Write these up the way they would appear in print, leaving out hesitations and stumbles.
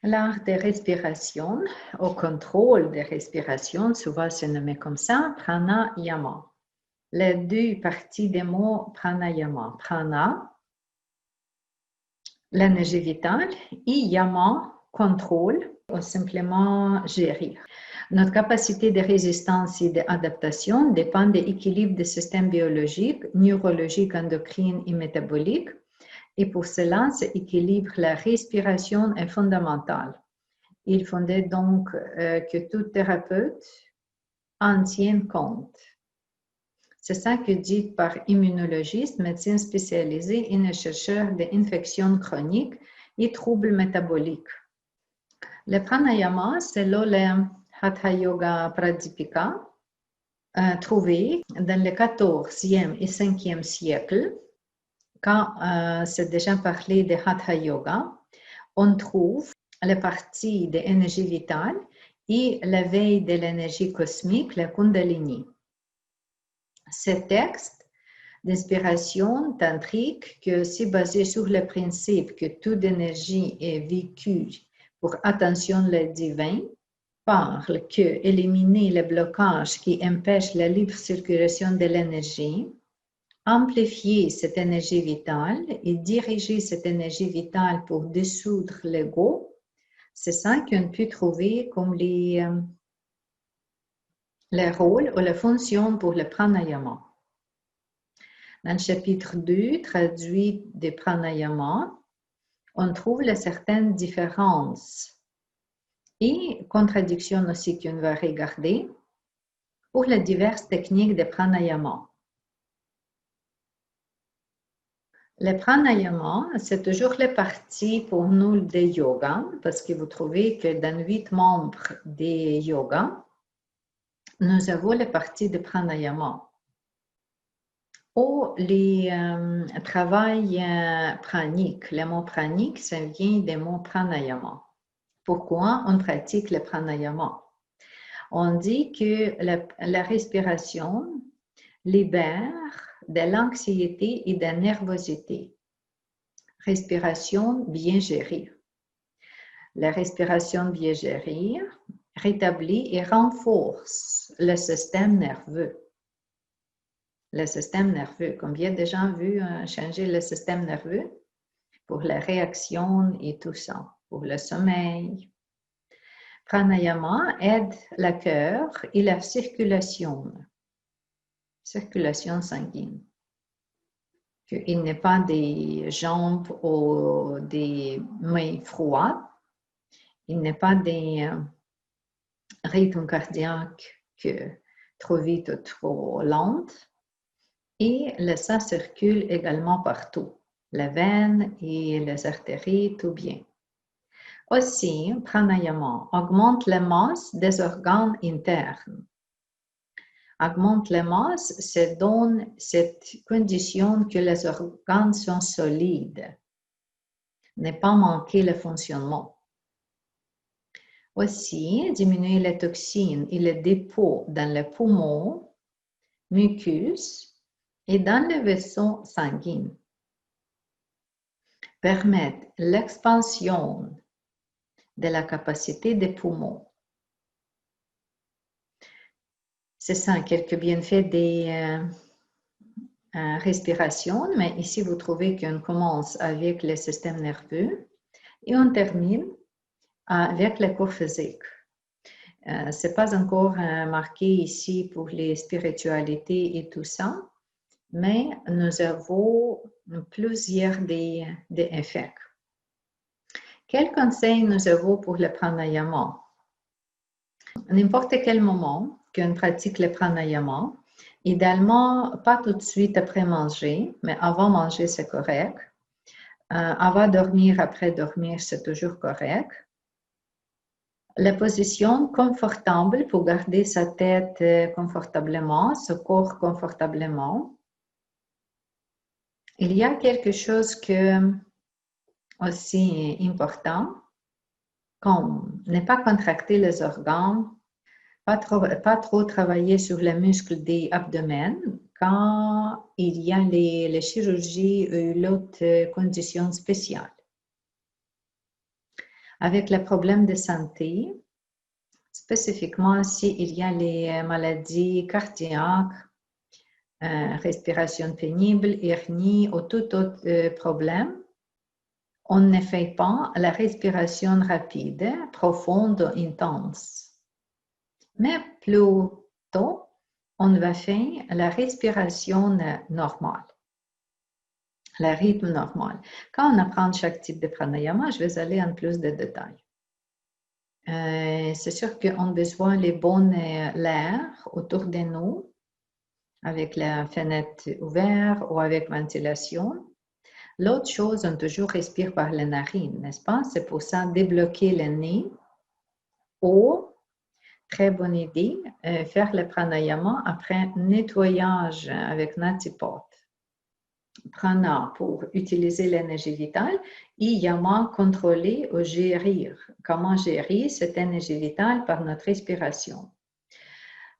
L'art de respiration, au contrôle de respiration, souvent c'est nommé comme ça, pranayama. Les deux parties des mots pranayama. Prana, l'énergie vitale, et yama, contrôle, ou simplement gérer. Notre capacité de résistance et d'adaptation dépend de l'équilibre des systèmes biologiques, neurologiques, endocrines et métaboliques. Et pour cela, cet équilibre, la respiration est fondamentale. Il fondait donc que tout thérapeute en tienne compte. C'est ça que dit par immunologiste, médecin spécialisé et chercheur d'infections chroniques et troubles métaboliques. Le pranayama, c'est le Hatha Yoga Pradipika, trouvé dans le 14e et 5e siècle. Quand c'est déjà parlé de Hatha Yoga, on trouve la partie de l'énergie vitale et la veille de l'énergie cosmique, la Kundalini. Ce texte d'inspiration tantrique qui est aussi basé sur le principe que toute énergie est vécue pour attention le divin, parle que éliminer les blocages qui empêchent la libre circulation de l'énergie, amplifier cette énergie vitale et diriger cette énergie vitale pour dissoudre l'ego, c'est ça qu'on peut trouver comme les rôles ou les fonctions pour le pranayama. Dans le chapitre 2, traduit des pranayama, on trouve certaines différences et contradictions aussi qu'on va regarder pour les diverses techniques de pranayama. Le pranayama, c'est toujours la partie pour nous de yoga, parce que vous trouvez que dans 8 membres des yoga, nous avons la partie de pranayama. Ou les travail pranique. Le mot pranique, ça vient des mots pranayama. Pourquoi on pratique le pranayama? On dit que la respiration libère de l'anxiété et de la nervosité. Respiration bien gérée. La respiration bien gérée rétablit et renforce le système nerveux. Le système nerveux. Combien de gens ont vu changer le système nerveux pour la réaction et tout ça, pour le sommeil? Pranayama aide le cœur et la circulation sanguine. Il n'est pas des jambes ou des mains froides, il n'est pas des rythmes cardiaques trop vite ou trop lentes. Et le sang circule également partout, la veine et les artères, tout bien. Aussi, pranayama augmente la masse des organes internes. Augmente la masse, ça donne cette condition que les organes sont solides, ne pas manquer le fonctionnement. Aussi, diminuer les toxines et les dépôts dans les poumons, mucus, et dans les vaisseaux sanguins, permettent l'expansion de la capacité des poumons. C'est ça, quelques bienfaits des respirations, mais ici vous trouvez qu'on commence avec le système nerveux et on termine avec le corps physique. Ce n'est pas encore marqué ici pour les spiritualités et tout ça, mais nous avons plusieurs des effets. Quels conseils nous avons pour le pranayama? N'importe quel moment qu'on pratique le pranayama, idéalement pas tout de suite après manger, mais avant manger c'est correct. Avant dormir, après dormir, c'est toujours correct. La position confortable pour garder sa tête confortablement, ce corps confortablement. Il y a quelque chose que aussi important, comme ne pas contracter les organes, pas trop travailler sur les muscles des abdomens quand il y a les chirurgies ou l'autre condition spéciale. Avec les problèmes de santé, spécifiquement s'il y a les maladies cardiaques, respiration pénible, hernie ou tout autre problème, on ne fait pas la respiration rapide, profonde, intense. Mais plutôt, on va faire la respiration normale, le rythme normal. Quand on apprend chaque type de pranayama, je vais aller en plus de détails. C'est sûr qu'on a besoin de bon l'air autour de nous, avec la fenêtre ouverte ou avec ventilation. L'autre chose, on toujours respire par les narines, n'est-ce pas? C'est pour ça débloquer le nez ou, très bonne idée, faire le pranayama après nettoyage avec Natipot. Prana pour utiliser l'énergie vitale et yama contrôler ou gérer. Comment gérer cette énergie vitale par notre respiration?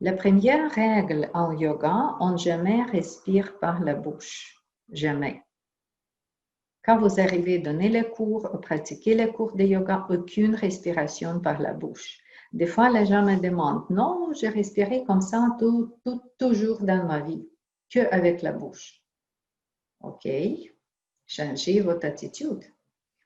La première règle en yoga, on jamais respire par la bouche. Jamais. Quand vous arrivez à donner les cours ou pratiquer les cours de yoga, aucune respiration par la bouche. Des fois, les gens me demandent, non, j'ai respiré comme ça toujours dans ma vie, que avec la bouche. OK, changez votre attitude.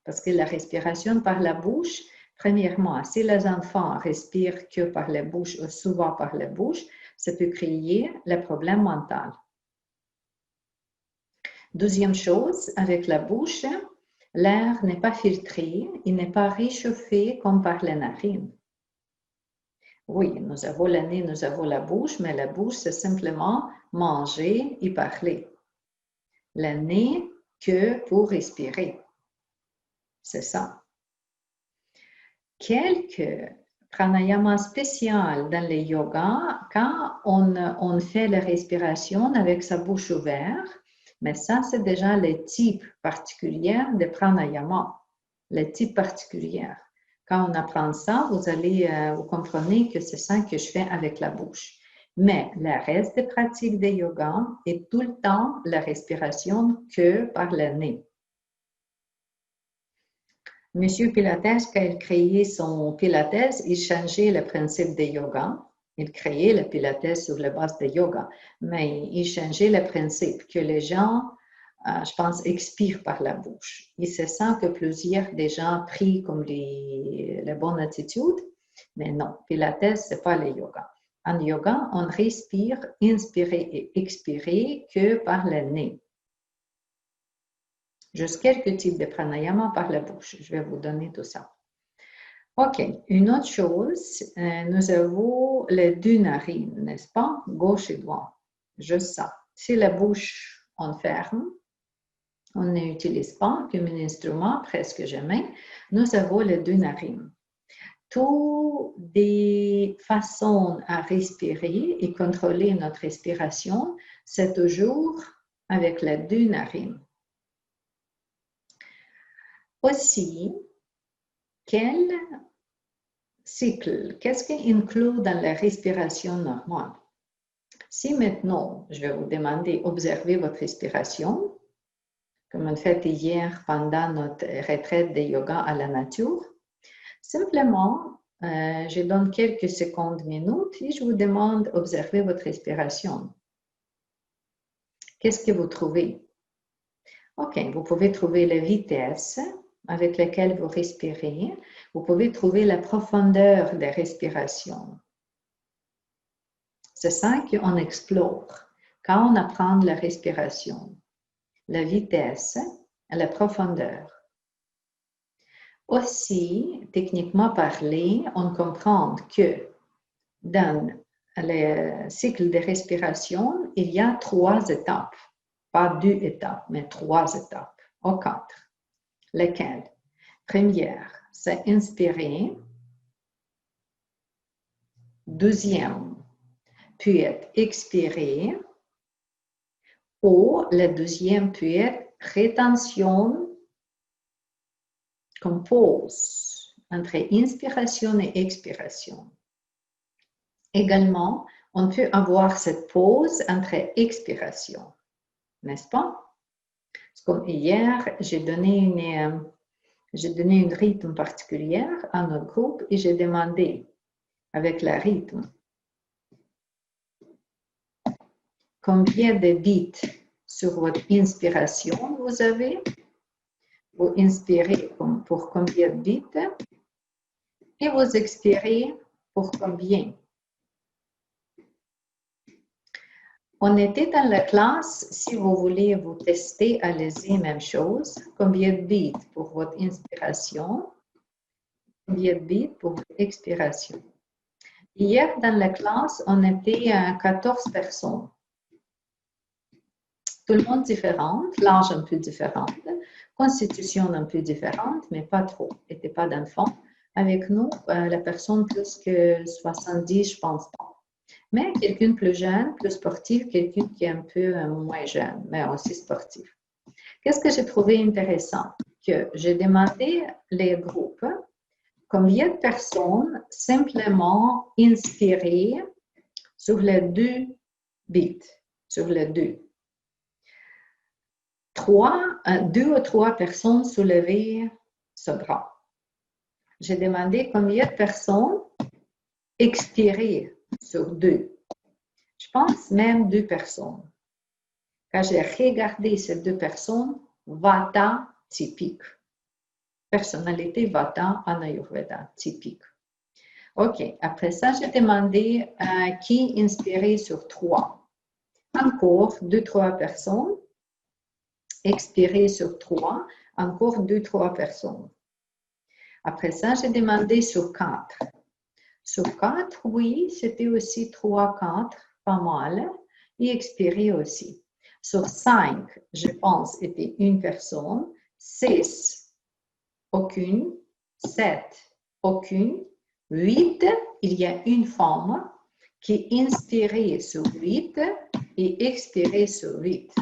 Parce que la respiration par la bouche, premièrement, si les enfants respirent que par la bouche ou souvent par la bouche, ça peut créer le problème mental. Deuxième chose, avec la bouche, l'air n'est pas filtré, il n'est pas réchauffé comme par les narines. Oui, nous avons le nez, nous avons la bouche, mais la bouche, c'est simplement manger et parler. Le nez, que pour respirer. C'est ça. Quelques pranayamas spéciaux dans le yoga, quand on fait la respiration avec sa bouche ouverte, mais ça, c'est déjà le type particulier de pranayama, le type particulier. Quand on apprend ça, vous comprenez que c'est ça que je fais avec la bouche. Mais le reste des pratiques de yoga est tout le temps la respiration que par le nez. Monsieur Pilates, quand il créait son Pilates, il changeait le principe de yoga. Il créait le Pilates sur la base de yoga, mais il changeait le principe que les gens, je pense, expirent par la bouche. Et c'est ça que plusieurs des gens prient comme la bonne attitude, mais non, Pilates, ce n'est pas le yoga. En yoga, on respire, inspirer et expirer que par le nez. Juste quelques types de pranayama par la bouche. Je vais vous donner tout ça. OK. Une autre chose, nous avons les deux narines, n'est-ce pas? Gauche et droite. Juste ça. Si la bouche, on ferme, on n'utilise pas comme un instrument, presque jamais, nous avons les deux narines. Toutes des façons à respirer et contrôler notre respiration, c'est toujours avec les deux narines. Aussi, quel cycle, qu'est-ce qui inclut dans la respiration normale? Si maintenant, je vais vous demander d'observer votre respiration, comme on fait hier pendant notre retraite de yoga à la nature, simplement, je donne quelques secondes, minutes et je vous demande d'observer votre respiration. Qu'est-ce que vous trouvez? OK, vous pouvez trouver la vitesse avec laquelle vous respirez. Vous pouvez trouver la profondeur de respiration. C'est ça qu'on explore quand on apprend la respiration, la vitesse et la profondeur. Aussi, techniquement parlé, on comprend que dans le cycle de respiration, il y a 3 étapes. Pas 2 étapes, mais 3 étapes, ou 4. Lesquelles? Première, c'est inspirer. Deuxième, peut être expirer. Ou la deuxième peut être rétention comme pause entre inspiration et expiration. Également, on peut avoir cette pause entre expiration, n'est-ce pas? Comme hier, j'ai donné J'ai donné une rythme particulière à notre groupe et j'ai demandé avec le rythme combien de beats sur votre inspiration vous avez. Vous inspirez pour combien de beats et vous expirez pour combien. On était dans la classe, si vous voulez vous tester, allez-y, même chose. Combien de beats pour votre inspiration, combien de beats pour votre expiration. Hier, dans la classe, on était à 14 personnes. Tout le monde différent, l'âge un peu différent, constitution un peu différente, mais pas trop. Il n'était pas d'enfants. Avec nous, la personne plus que 70, je pense pas. Mais quelqu'un plus jeune, plus sportif, quelqu'un qui est un peu moins jeune, mais aussi sportif. Qu'est-ce que j'ai trouvé intéressant? Que j'ai demandé les groupes combien de personnes simplement inspirées sur les 2 beats, sur les 2. 2 ou 3 personnes soulevaient ce bras. J'ai demandé combien de personnes expiraient sur 2. Je pense même 2 personnes. Quand j'ai regardé ces 2 personnes, Vata typique. Personnalité Vata en Ayurveda typique. OK. Après ça, j'ai demandé qui inspirait sur 3. Encore 2-3 personnes. Expirer sur 3. Encore 2-3 personnes. Après ça, j'ai demandé sur 4. Sur 4, oui, c'était aussi 3-4, pas mal. Et expirer aussi. Sur 5, je pense, était une personne. 6, aucune. 7, aucune. 8, il y a une femme qui inspirait sur 8 et expirait sur 8.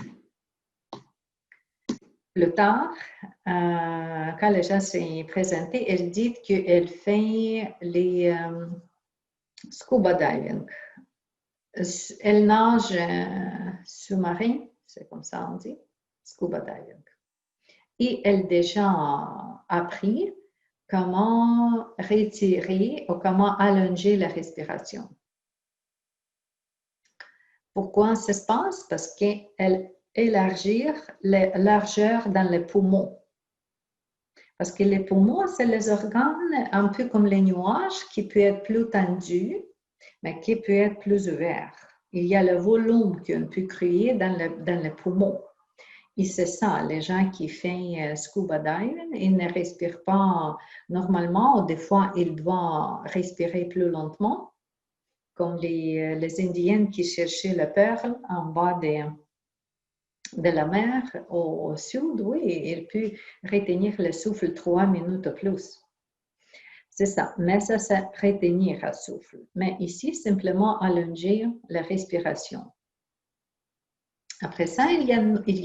Plus tard, quand les gens s'est présenté, elle dit qu'elle fait les scuba diving. Elle nage sous-marin, c'est comme ça on dit, scuba diving. Et elle a déjà appris comment retirer ou comment allonger la respiration. Pourquoi ça se passe? Parce qu'elle élargit la largeur dans les poumons. Parce que les poumons, c'est les organes un peu comme les nuages qui peuvent être plus tendus, mais qui peuvent être plus ouverts. Il y a le volume qu'on peut créer dans les poumons. Et c'est ça, les gens qui font scuba diving, ils ne respirent pas normalement, ou des fois, ils doivent respirer plus lentement, comme les Indiennes qui cherchaient la perle en bas de la mer au sud, oui, ils peuvent retenir le souffle 3 minutes ou plus. C'est ça, mais ça, c'est retenir le souffle. Mais ici, simplement allonger la respiration. Après ça, il y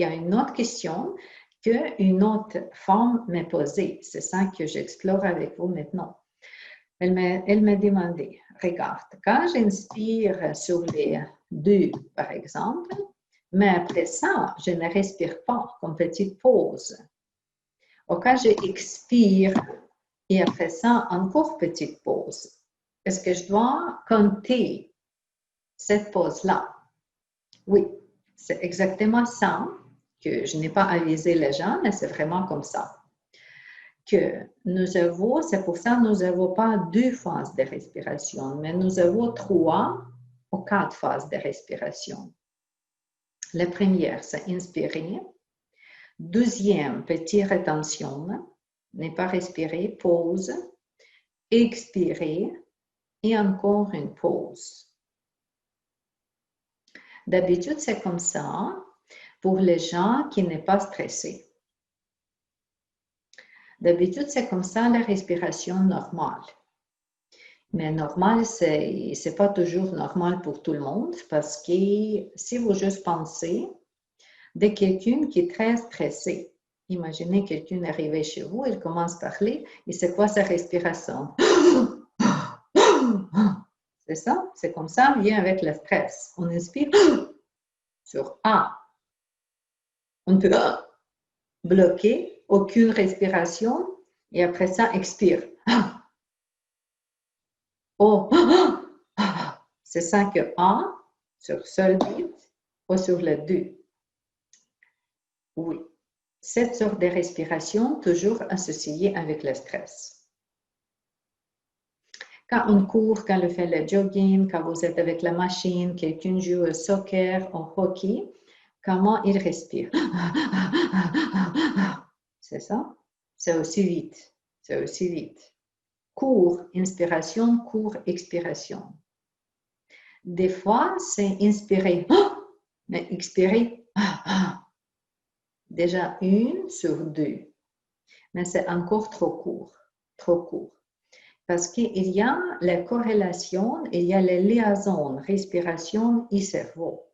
a une autre question qu'une autre femme m'a posée. C'est ça que j'explore avec vous maintenant. Elle m'a demandé, regarde, quand j'inspire sur les 2, par exemple, mais après ça, je ne respire pas comme petite pause. Ou quand j'expire et après ça, encore petite pause, est-ce que je dois compter cette pause-là? Oui. C'est exactement ça que je n'ai pas avisé les gens, mais c'est vraiment comme ça. Que nous avons, c'est pour ça que nous n'avons pas 2 phases de respiration, mais nous avons 3 ou 4 phases de respiration. La première, c'est inspirer. Deuxième, petite rétention, ne pas respirer, pause. Expirer et encore une pause. D'habitude, c'est comme ça pour les gens qui n'est pas stressés. D'habitude, c'est comme ça la respiration normale. Mais normal, c'est pas toujours normal pour tout le monde parce que si vous juste pensez de quelqu'un qui est très stressé, imaginez quelqu'un arrivé chez vous, il commence à parler, et c'est quoi sa respiration? C'est ça, c'est comme ça, vient avec le stress. On inspire sur A. On peut bloquer, aucune respiration, Et après ça, expire. O. C'est ça que A sur seul beat ou sur le 2. Oui. Cette sorte de respiration toujours associée avec le stress. Quand on court, quand on fait le jogging, quand vous êtes avec la machine, quelqu'un joue au soccer, au hockey, comment il respire? C'est ça? C'est aussi vite. C'est aussi vite. Court, inspiration, court, expiration. Des fois, c'est inspirer, mais expirer, déjà 1 sur 2. Mais c'est encore trop court, trop court. Parce qu'il y a la corrélation, il y a la liaison respiration et cerveau.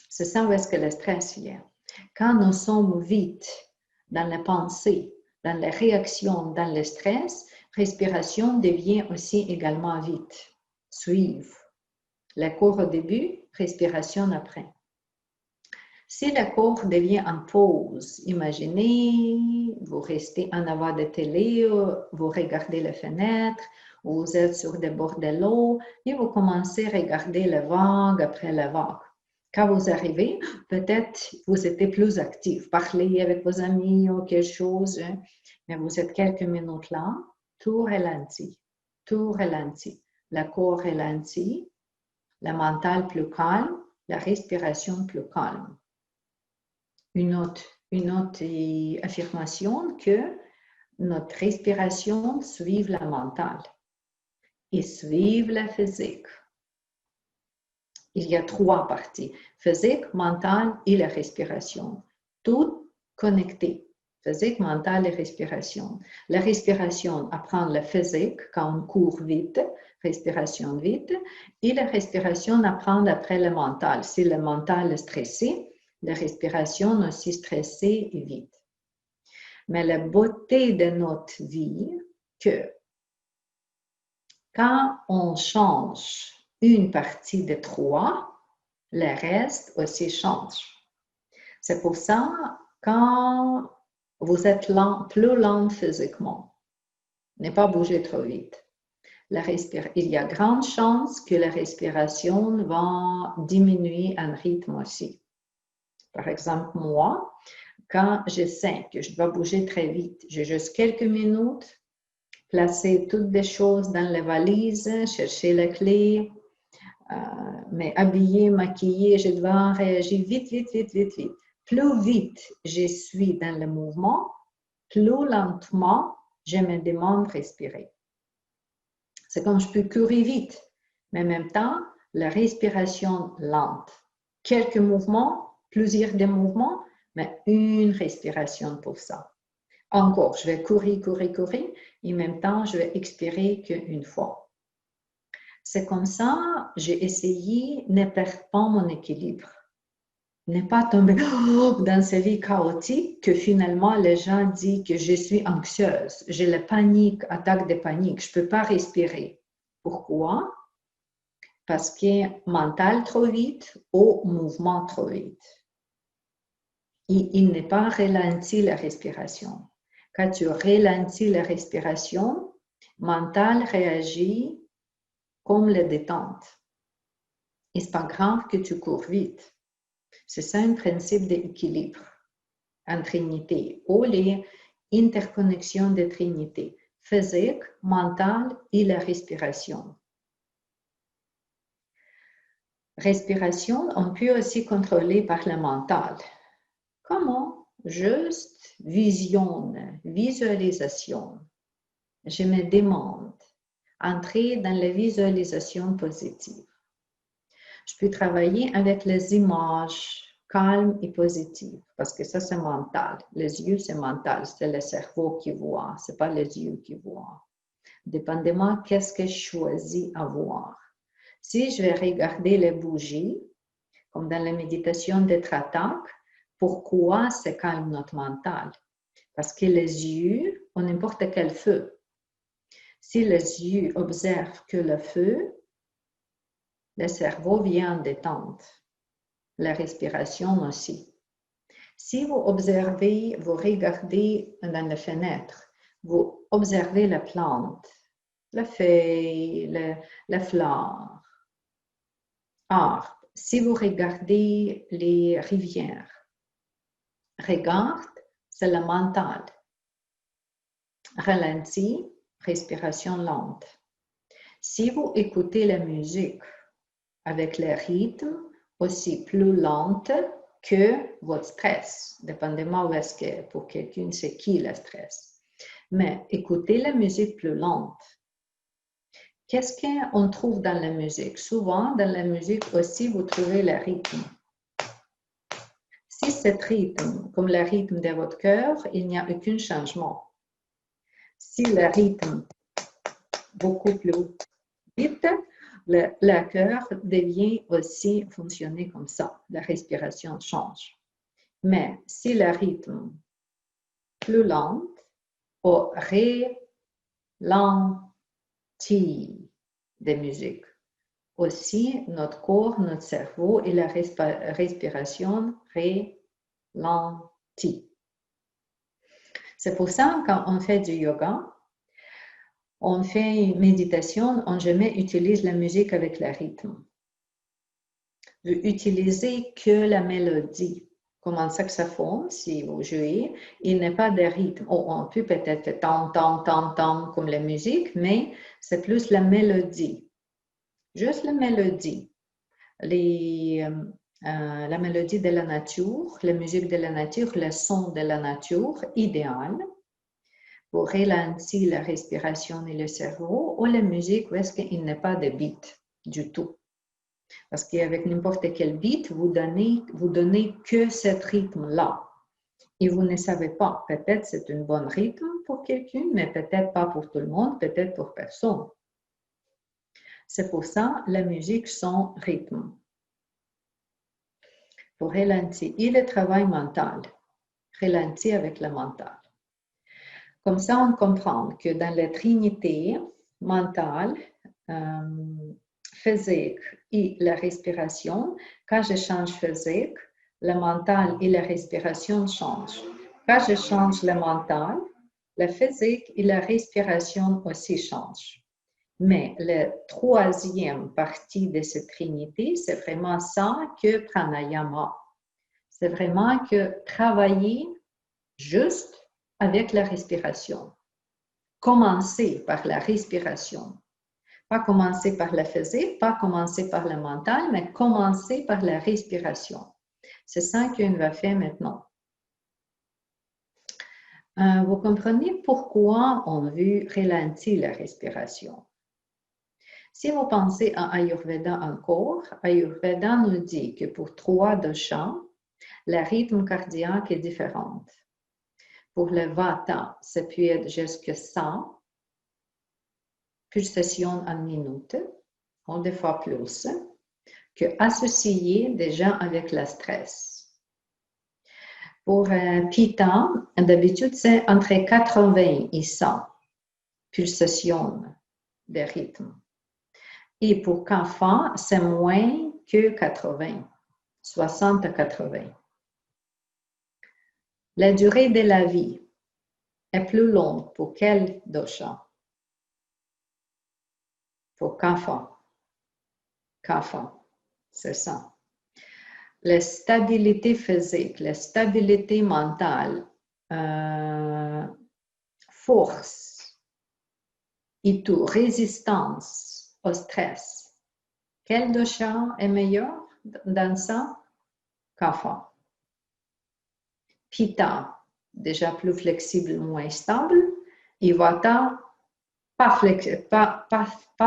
C'est ça où est-ce que le stress vient. Quand nous sommes vite dans la pensée, dans la réaction, dans le stress, respiration devient aussi également vite. Suivre. Le corps au début, respiration après. Si le corps devient en pause, imaginez, vous restez en avant de télé, vous regardez la fenêtre, vous êtes sur des bords de l'eau et vous commencez à regarder la vague après la vague. Quand vous arrivez, peut-être vous êtes plus actif, parlez avec vos amis ou quelque chose, mais vous êtes quelques minutes là, tout ralentit, tout ralentit. Le corps ralentit, le mental plus calme, la respiration plus calme. Une autre affirmation que notre respiration suive la mentale et suive la physique. Il y a 3 parties, physique, mentale et la respiration. Tout connecté, physique, mentale et respiration. La respiration apprend la physique quand on court vite, respiration vite, et la respiration apprend après le mental. Si le mental est stressé, la respiration aussi stressée et vite. Mais la beauté de notre vie, que quand on change une partie de 3, le reste aussi change. C'est pour ça, quand vous êtes lent, plus lent physiquement, ne pas bouger trop vite. Il y a grande chance que la respiration va diminuer en rythme aussi. Par exemple, moi, quand je sens que je dois bouger très vite, j'ai juste quelques minutes, placer toutes les choses dans les valises, chercher la clé, mais habiller, maquiller, je dois réagir vite, vite, vite, vite, vite. Plus vite je suis dans le mouvement, plus lentement je me demande de respirer. C'est comme je peux courir vite, mais en même temps, la respiration lente. Quelques mouvements, plusieurs des mouvements, mais une respiration pour ça. Encore, je vais courir, courir, courir, et en même temps, je vais expirer qu'une fois. C'est comme ça, j'ai essayé de ne perdre pas mon équilibre. Ne pas tomber dans cette vie chaotique que finalement les gens disent que je suis anxieuse, j'ai la panique, attaque de panique, je ne peux pas respirer. Pourquoi? Parce que mental trop vite ou mouvement trop vite. Et il n'est pas ralenti la respiration. Quand tu ralentis la respiration, mental réagit comme la détente. Et ce n'est pas grave que tu cours vite. C'est ça un principe d'équilibre en trinité, ou les interconnexions de trinité, physique, mentale et la respiration. Respiration, on peut aussi contrôler par le mental. Comment? Juste visualisation. Je me demande, entrer dans la visualisation positive. Je peux travailler avec les images calmes et positives, parce que ça, c'est mental. Les yeux, c'est mental, c'est le cerveau qui voit, ce n'est pas les yeux qui voient. Dépendamment qu'est-ce que je choisis à voir. Si je vais regarder les bougies, comme dans la méditation d'être attaque, pourquoi c'est calme notre mental? Parce que les yeux ont n'importe quel feu. Si les yeux observent que le feu, le cerveau vient en détente. La respiration aussi. Si vous observez, vous regardez dans la fenêtre, vous observez la plante, la feuille, la fleur, arbre. Si vous regardez les rivières, regarde, c'est le mental. Ralenti, respiration lente. Si vous écoutez la musique avec le rythme aussi plus lente que votre stress, dépendamment où est-ce que pour quelqu'un c'est qui le stress. Mais écoutez la musique plus lente. Qu'est-ce qu'on trouve dans la musique? Souvent, dans la musique aussi, vous trouvez le rythme. Si cet rythme, comme le rythme de votre cœur, il n'y a aucun changement. Si le rythme beaucoup plus vite, le cœur devient aussi fonctionner comme ça. La respiration change. Mais si le rythme plus lent, au ralenti de musique, aussi notre corps, notre cerveau et la respiration ralentit. C'est pour ça quand on fait du yoga, on fait une méditation, on jamais utilise la musique avec le rythme. Vous utilisez que la mélodie. Comme un saxophone, si vous jouez, il n'y a pas de rythme. On peut peut-être faire tam, tam, tam, tam comme la musique, mais c'est plus la mélodie. Juste la mélodie. La mélodie de la nature, la musique de la nature, le son de la nature, idéal pour ralentir la respiration et le cerveau, ou la musique où est-ce qu'il n'y a pas de beat du tout. Parce qu'avec n'importe quel beat, vous donnez que ce rythme-là. Et vous ne savez pas, peut-être c'est un bon rythme pour quelqu'un, mais peut-être pas pour tout le monde, peut-être pour personne. C'est pour ça la musique son rythme. Pour ralentir, et le travail mental. Ralentir avec le mental. Comme ça, on comprend que dans la trinité mentale, physique et la respiration, quand je change physique, le mental et la respiration changent. Quand je change le mental, la physique et la respiration aussi changent. Mais la troisième partie de cette trinité, c'est vraiment ça que pranayama. C'est vraiment que travailler juste avec la respiration. Commencer par la respiration. Pas commencer par la physique, pas commencer par le mental, mais commencer par la respiration. C'est ça qu'on va faire maintenant. Vous comprenez pourquoi on veut ralentir la respiration. Si vous pensez à Ayurveda encore, Ayurveda nous dit que pour 3 doshas, le rythme cardiaque est différent. Pour le Vata, ça peut être jusqu'à 100 pulsations en minute, ou des fois plus, que associé déjà avec le stress. Pour Pitta, d'habitude, c'est entre 80 et 100 pulsations de rythme. Et pour Kapha, c'est moins que 80, 60 à 80. La durée de la vie est plus longue pour quel dosha? Pour Kapha. Kapha, c'est ça. La stabilité physique, la stabilité mentale, force et tout, résistance au stress. Quel dosha est meilleur dans ça? Kapha. Pitta, déjà plus flexible, moins stable. Et Vata, pas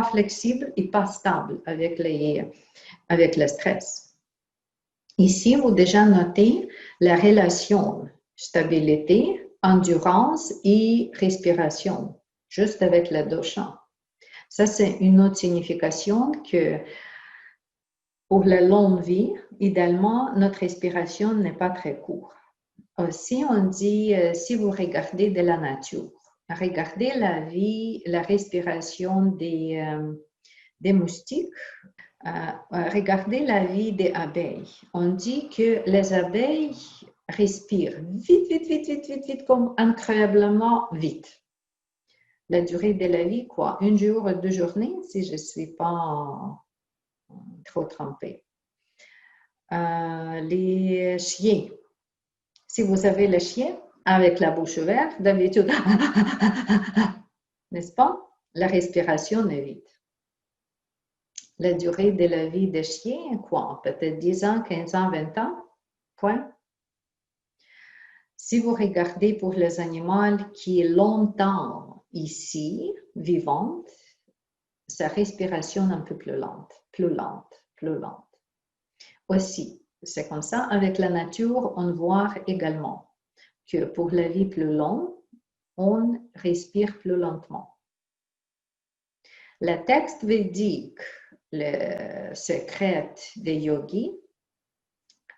flexible et pas stable avec le stress. Ici, vous déjà notez la relation stabilité, endurance et respiration, juste avec le dosha. Ça, c'est une autre signification que pour la longue vie, idéalement, notre respiration n'est pas très courte. Aussi, on dit, si vous regardez de la nature, regardez la vie, la respiration des moustiques, regardez la vie des abeilles. On dit que les abeilles respire vite, vite, vite, vite, vite, vite, comme incroyablement vite. La durée de la vie, quoi? 1 jour, 2 journées, si je ne suis pas trop trompée. Les chiens. Si vous avez le chien avec la bouche ouverte, d'habitude, n'est-ce pas? La respiration est vite. La durée de la vie des chiens, quoi? Peut-être 10 ans, 15 ans, 20 ans? Point. Si vous regardez pour les animaux qui est longtemps ici, vivante, sa respiration est un peu plus lente, plus lente, plus lente. Aussi, c'est comme ça, avec la nature, on voit également que pour la vie plus longue, on respire plus lentement. Le texte védique, le secret des yogis,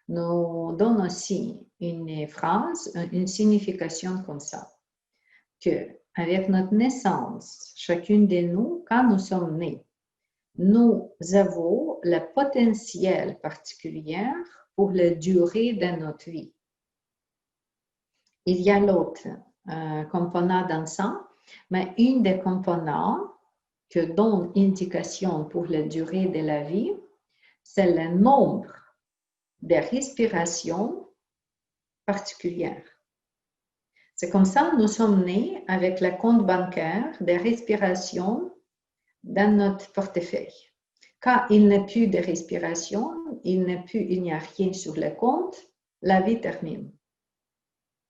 nous donne aussi une phrase, une signification comme ça, que avec notre naissance, chacune de nous, quand nous sommes nés, nous avons le potentiel particulier pour la durée de notre vie. Il y a l'autre component dans ça, mais une des composants que donne indication pour la durée de la vie, c'est le nombre de respirations particulières. C'est comme ça que nous sommes nés avec le compte bancaire des respirations dans notre portefeuille. Quand il n'y a plus de respiration, il n'y a rien sur le compte, la vie termine.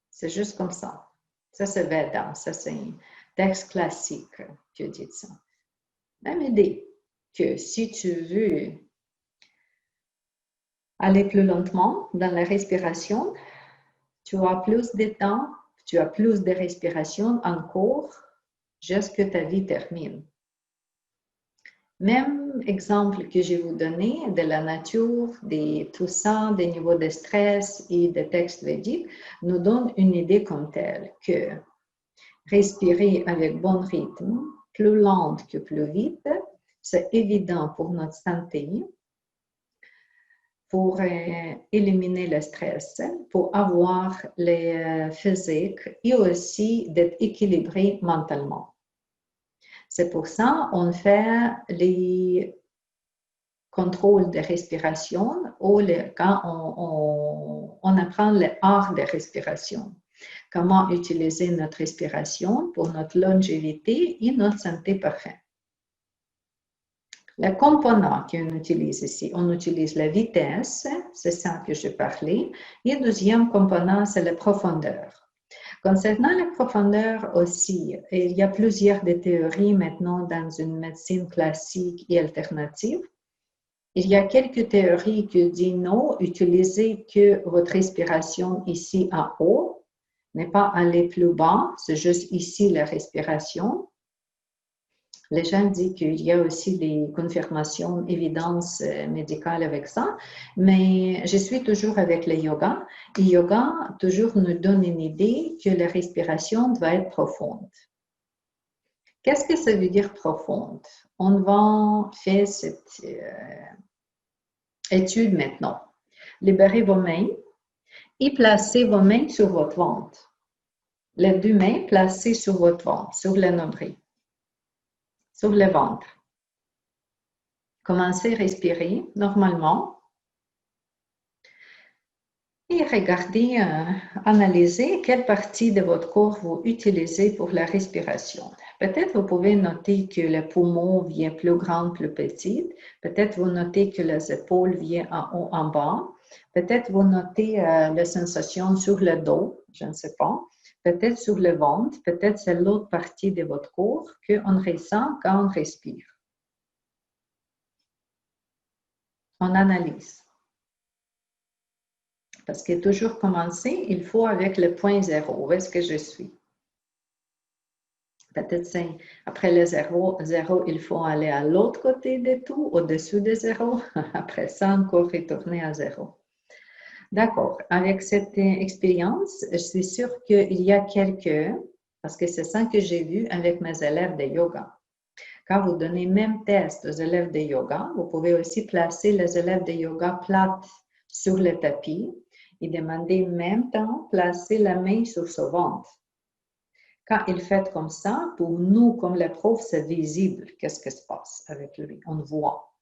C'est juste comme ça. Ça, c'est Veda. Ça, c'est un texte classique qui dit ça. Même idée que si tu veux aller plus lentement dans la respiration, tu as plus de temps, tu as plus de respiration encore jusqu'à ta vie termine. Même exemple que je vais vous donner de la nature, de tout ça, des niveaux de stress et des textes védiques, nous donne une idée comme telle que respirer avec bon rythme, plus lente que plus vite, c'est évident pour notre santé, pour éliminer le stress, pour avoir les physiques et aussi d'être équilibré mentalement. C'est pour ça qu'on fait les contrôles de respiration ou quand on apprend l'art de respiration. Comment utiliser notre respiration pour notre longévité et notre santé parfaite. Le component qu'on utilise ici, on utilise la vitesse, c'est ça que je parlais, et le deuxième component, c'est la profondeur. Concernant la profondeur aussi, il y a plusieurs théories maintenant dans une médecine classique et alternative. Il y a quelques théories qui disent non, utilisez que votre respiration ici en haut, n'est pas aller plus bas, c'est juste ici la respiration. Les gens disent qu'il y a aussi des confirmations, évidences médicales avec ça, mais je suis toujours avec le yoga. Le yoga toujours nous donne une idée que la respiration doit être profonde. Qu'est-ce que ça veut dire profonde? On va faire cette étude maintenant. Libérez vos mains et placez vos mains sur votre ventre. Les deux mains placées sur votre ventre, sur le nombril. Sur le ventre. Commencez à respirer normalement et regardez, analysez quelle partie de votre corps vous utilisez pour la respiration. Peut-être vous pouvez noter que le poumon vient plus grand, plus petit. Peut-être vous notez que les épaules viennent en haut, en bas. Peut-être vous notez la sensation sur le dos, je ne sais pas. Peut-être sur le ventre, peut-être c'est l'autre partie de votre corps qu'on ressent quand on respire. On analyse. Parce que toujours commencer, il faut avec le point zéro. Où est-ce que je suis? Peut-être après le zéro, il faut aller à l'autre côté de tout, au-dessus de zéro. Après ça, encore retourner à zéro. D'accord. Avec cette expérience, je suis sûre qu'il y a quelques, parce que c'est ça que j'ai vu avec mes élèves de yoga. Quand vous donnez même test aux élèves de yoga, vous pouvez aussi placer les élèves de yoga plates sur le tapis Et demandez en même temps, placer la main sur son ventre. Quand il fait comme ça, pour nous, comme les profs, c'est visible. Qu'est-ce qui se passe avec lui? On voit.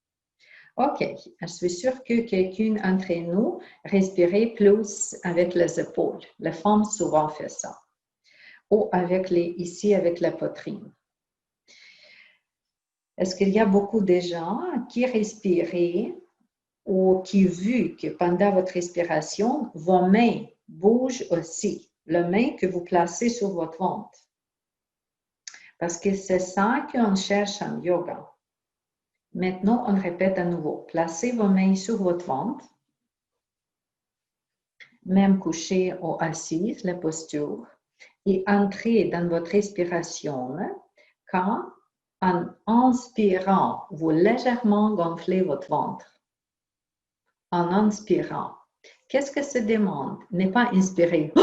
OK, je suis sûre que quelqu'un d'entre nous respirait plus avec les épaules. Les femmes souvent font ça. Ou ici avec la poitrine. Est-ce qu'il y a beaucoup de gens qui respiraient ou qui vu que pendant votre respiration, vos mains bougent aussi, les mains que vous placez sur votre ventre? Parce que c'est ça qu'on cherche en yoga. Maintenant, on répète à nouveau. Placez vos mains sur votre ventre, même couché ou assis, la posture, et entrez dans votre respiration quand, en inspirant, vous légèrement gonflez votre ventre. En inspirant. Qu'est-ce que ça demande? Ne pas inspirer,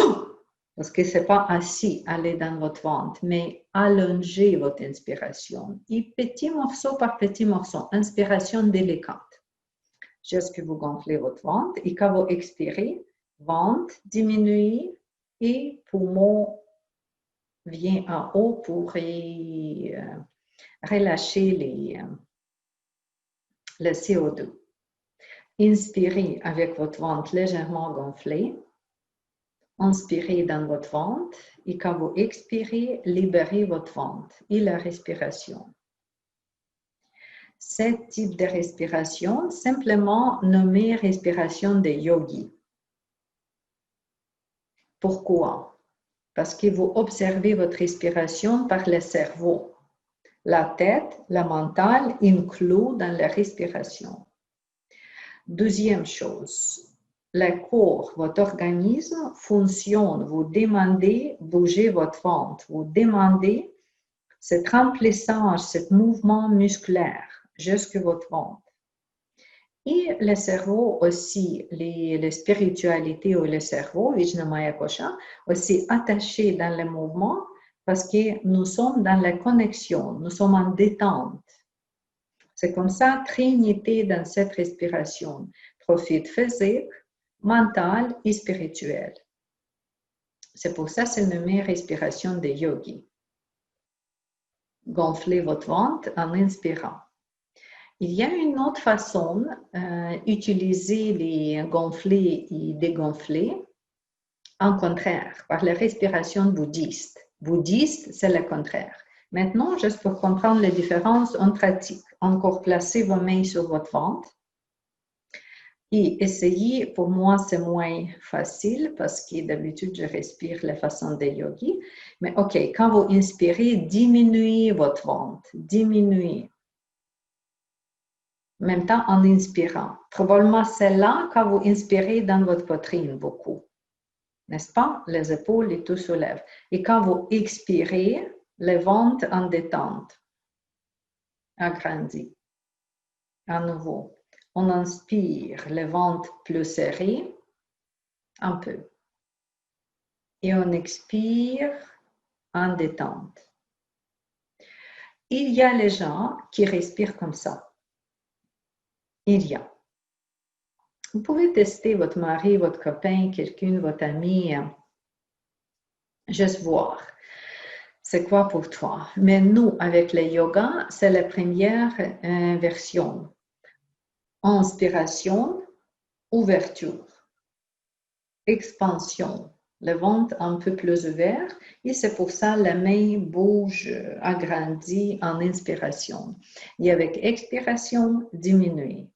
parce que ce n'est pas assis, aller dans votre ventre, mais allonger votre inspiration. Et petit morceau par petit morceau, inspiration délicate. Jusqu'à vous gonflez votre ventre et quand vous expirez, ventre diminue et poumon vient en haut pour relâcher le CO2. Inspirez avec votre ventre légèrement gonflé. Inspirez dans votre ventre et quand vous expirez, libérez votre ventre et la respiration. Ce type de respiration, simplement nommé respiration de yogi. Pourquoi? Parce que vous observez votre respiration par le cerveau. La tête, la mentale, inclut dans la respiration. Deuxième chose, le corps, votre organisme fonctionne. Vous demandez de bouger votre ventre. Vous demandez cet remplissage, ce mouvement musculaire jusqu'à votre ventre. Et le cerveau aussi, les spiritualités ou le cerveau, Vijnamaya Kosha, aussi attachés dans le mouvement parce que nous sommes dans la connexion, nous sommes en détente. C'est comme ça, trinité dans cette respiration, profit physique, mental et spirituel. C'est pour ça que c'est nommé respiration de yogi. Gonflez votre ventre en inspirant. Il y a une autre façon d'utiliser les gonflés et dégonflés en contraire, par la respiration bouddhiste. Bouddhiste, c'est le contraire. Maintenant, juste pour comprendre les différences, on pratique. Encore placez vos mains sur votre ventre. Et essayez, pour moi, c'est moins facile parce que d'habitude, je respire la façon des yogis. Mais OK, quand vous inspirez, diminuez votre ventre. Diminuez. En même temps, en inspirant. Probablement, c'est là quand vous inspirez dans votre poitrine beaucoup. N'est-ce pas? Les épaules et tout se lèvent. Et quand vous expirez, le ventre en détente. Agrandi. À nouveau. On inspire, le ventre plus serré, un peu. Et on expire en détente. Il y a les gens qui respirent comme ça. Il y a. Vous pouvez tester votre mari, votre copain, quelqu'un, votre ami, juste voir. C'est quoi pour toi? Mais nous, avec le yoga, c'est la première version. Inspiration, ouverture, expansion, le ventre un peu plus ouvert et c'est pour ça la main bouge, agrandit en inspiration. Et avec expiration, diminuer.